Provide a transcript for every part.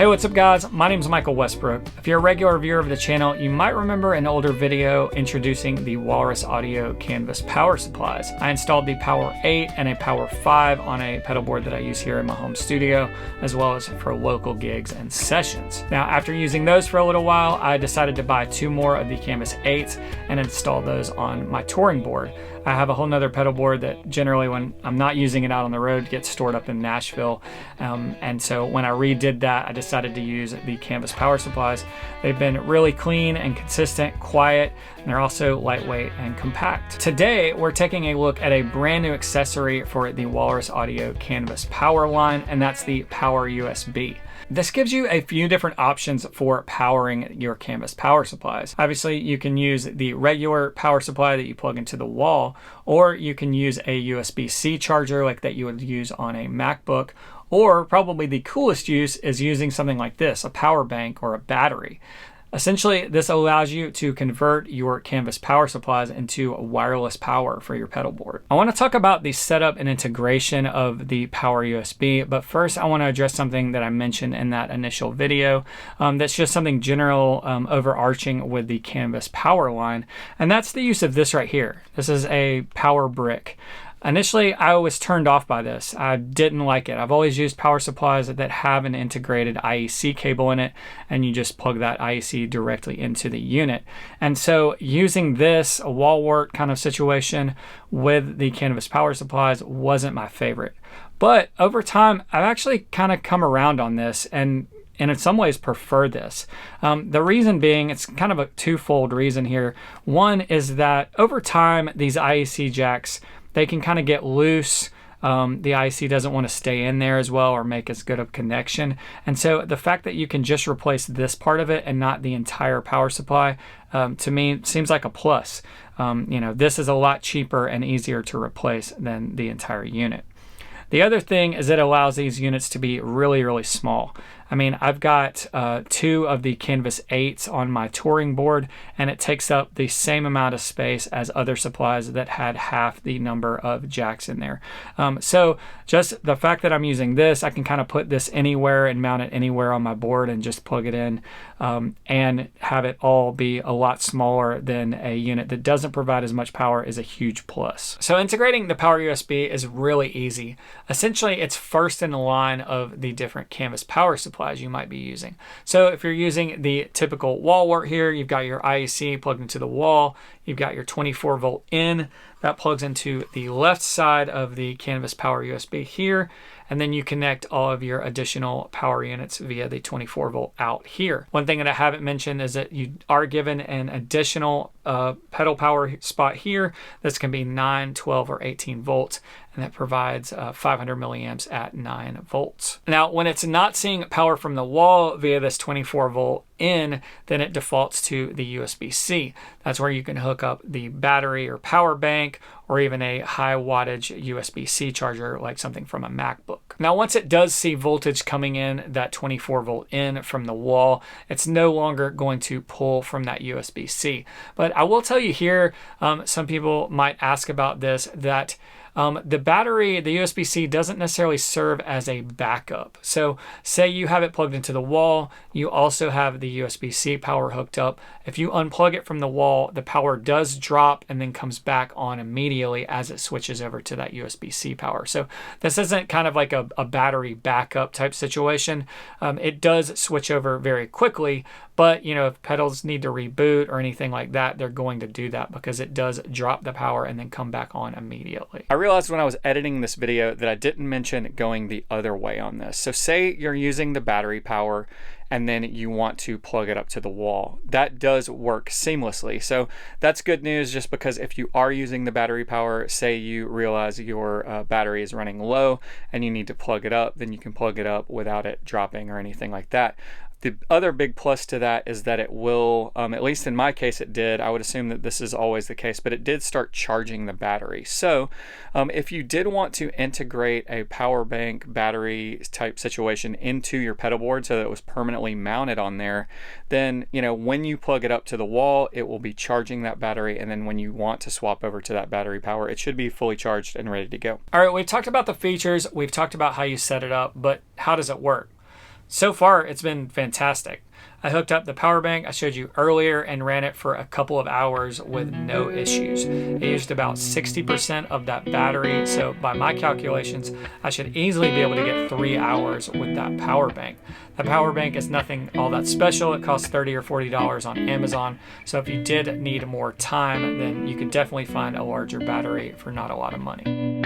Hey, what's up guys? My name is Michael Westbrook. If you're a regular viewer of the channel, you might remember an older video introducing the Walrus Audio Canvas power supplies. I installed the Power 8 and a Power 5 on a pedal board that I use here in my home studio, as well as for local gigs and sessions. Now, after using those for a little while, I decided to buy 2 more of the Canvas 8s and install those on my touring board. I have a whole nother pedal board that generally when I'm not using it out on the road gets stored up in Nashville. And so when I redid that, I decided to use the Canvas power supplies. They've been really clean and consistent, quiet, and they're also lightweight and compact. Today, we're taking a look at a brand new accessory for the Walrus Audio Canvas power line, and that's the Power USB. This gives you a few different options for powering your Canvas power supplies. Obviously, you can use the regular power supply that you plug into the wall, or you can use a USB-C charger like that you would use on a MacBook, or probably the coolest use is using something like this, a power bank or a battery. Essentially, this allows you to convert your Canvas power supplies into wireless power for your pedal board. I want to talk about the setup and integration of the Power USB, but first I want to address something that I mentioned in that initial video that's just something general overarching with the Canvas power line, and that's the use of this right here. This is a power brick. Initially, I was turned off by this. I didn't like it. I've always used power supplies that have an integrated IEC cable in it, and you just plug that IEC directly into the unit. And so using this, a wall wart kind of situation with the Canvas power supplies wasn't my favorite. But over time, I've actually kind of come around on this and in some ways prefer this. The reason being, it's kind of a twofold reason here. One is that over time, these IEC jacks, they can kind of get loose. The IEC doesn't want to stay in there as well or make as good of connection. And so the fact that you can just replace this part of it and not the entire power supply, to me, seems like a plus. This is a lot cheaper and easier to replace than the entire unit. The other thing is it allows these units to be really, really small. I mean, I've got 2 of the Canvas 8s on my touring board, and it takes up the same amount of space as other supplies that had half the number of jacks in there. So just the fact that I'm using this, I can kind of put this anywhere and mount it anywhere on my board and just plug it in and have it all be a lot smaller than a unit that doesn't provide as much power is a huge plus. So integrating the Power USB is really easy. Essentially, it's first in the line of the different Canvas power supplies you might be using. So if you're using the typical wall wart here, you've got your IEC plugged into the wall, you've got your 24 volt in that plugs into the left side of the Canvas Power USB here, and then you connect all of your additional power units via the 24 volt out here. One thing that I haven't mentioned is that you are given an additional pedal power spot here. This can be 9, 12, or 18 volts, and that provides 500 milliamps at 9 volts. Now, when it's not seeing power from the wall via this 24 volt in, then it defaults to the USB-C. That's where you can hook up the battery or power bank, or even a high wattage USB-C charger like something from a MacBook. Now, once it does see voltage coming in that 24 volt in from the wall, it's no longer going to pull from that USB-C. But I will tell you here, some people might ask about this, that the battery, the USB-C, doesn't necessarily serve as a backup. So say you have it plugged into the wall, you also have the USB-C power hooked up. If you unplug it from the wall, the power does drop and then comes back on immediately as it switches over to that USB-C power. So this isn't kind of like a battery backup type situation. It does switch over very quickly, but if pedals need to reboot or anything like that, they're going to do that because it does drop the power and then come back on immediately. I realized when I was editing this video that I didn't mention going the other way on this. So say you're using the battery power and then you want to plug it up to the wall. That does work seamlessly. So that's good news, just because if you are using the battery power, say you realize your battery is running low and you need to plug it up, then you can plug it up without it dropping or anything like that. The other big plus to that is that it will, at least in my case it did, I would assume that this is always the case, but it did start charging the battery. So if you did want to integrate a power bank battery type situation into your pedal board so that it was permanently mounted on there, then when you plug it up to the wall, it will be charging that battery, and then when you want to swap over to that battery power, it should be fully charged and ready to go. All right, we've talked about the features, we've talked about how you set it up, but how does it work? So far, it's been fantastic. I hooked up the power bank I showed you earlier and ran it for a couple of hours with no issues. It used about 60% of that battery, so by my calculations, I should easily be able to get 3 hours with that power bank. The power bank is nothing all that special. It costs $30 or $40 on Amazon, so if you did need more time, then you could definitely find a larger battery for not a lot of money.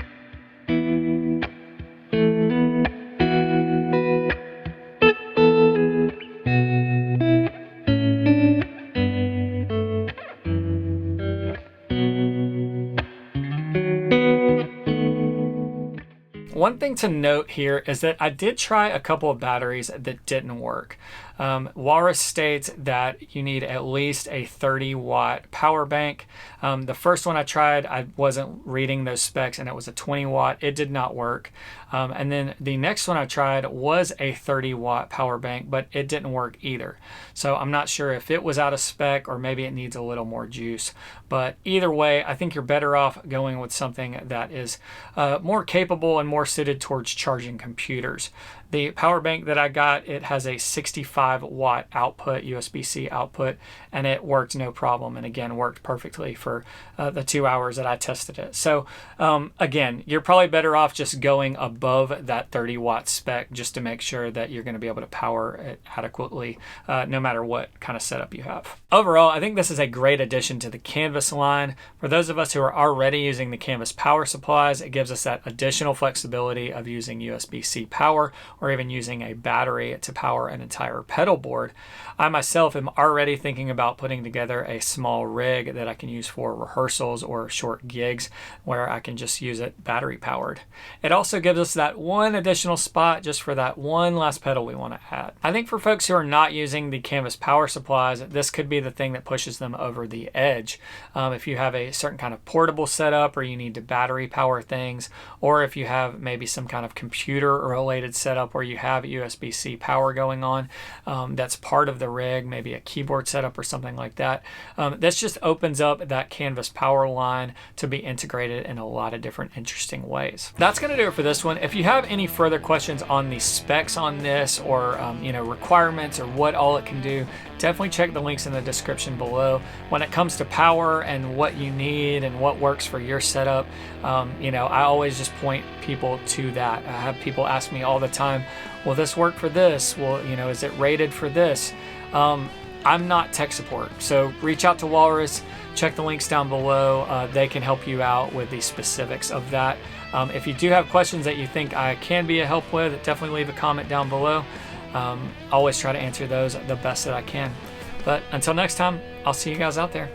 One thing to note here is that I did try a couple of batteries that didn't work. Walrus states that you need at least a 30-watt power bank. The first one I tried, I wasn't reading those specs, and it was a 20-watt. It did not work. And then the next one I tried was a 30-watt power bank, but it didn't work either. So I'm not sure if it was out of spec or maybe it needs a little more juice. But either way, I think you're better off going with something that is more capable and more suited towards charging computers. The power bank that I got, it has a 65-watt output, USB-C output, and it worked no problem, and again, worked perfectly for the 2 hours that I tested it. So again, you're probably better off just going above that 30-watt spec just to make sure that you're going to be able to power it adequately no matter what kind of setup you have. Overall, I think this is a great addition to the Canvas line. For those of us who are already using the Canvas power supplies, it gives us that additional flexibility of using USB-C power or even using a battery to power an entire pedal board. I myself am already thinking about putting together a small rig that I can use for rehearsals or short gigs where I can just use it battery powered. It also gives us that one additional spot just for that one last pedal we want to add. I think for folks who are not using the Canvas power supplies, this could be the thing that pushes them over the edge. If you have a certain kind of portable setup or you need to battery power things, or if you have maybe some kind of computer related setup where you have USB-C power going on, that's part of the rig, maybe a keyboard setup or something like that. This just opens up that Canvas power line to be integrated in a lot of different interesting ways. That's going to do it for this one. If you have any further questions on the specs on this or requirements or what all it can do, definitely check the links in the description below. When it comes to power and what you need and what works for your setup, I always just point people to that. I have people ask me all the time, will this work for this? Well, is it rated for this? I'm not tech support, so reach out to Walrus, check the links down below. They can help you out with the specifics of that. If you do have questions that you think I can be a help with, definitely leave a comment down below. Always try to answer those the best that I can. But until next time, I'll see you guys out there.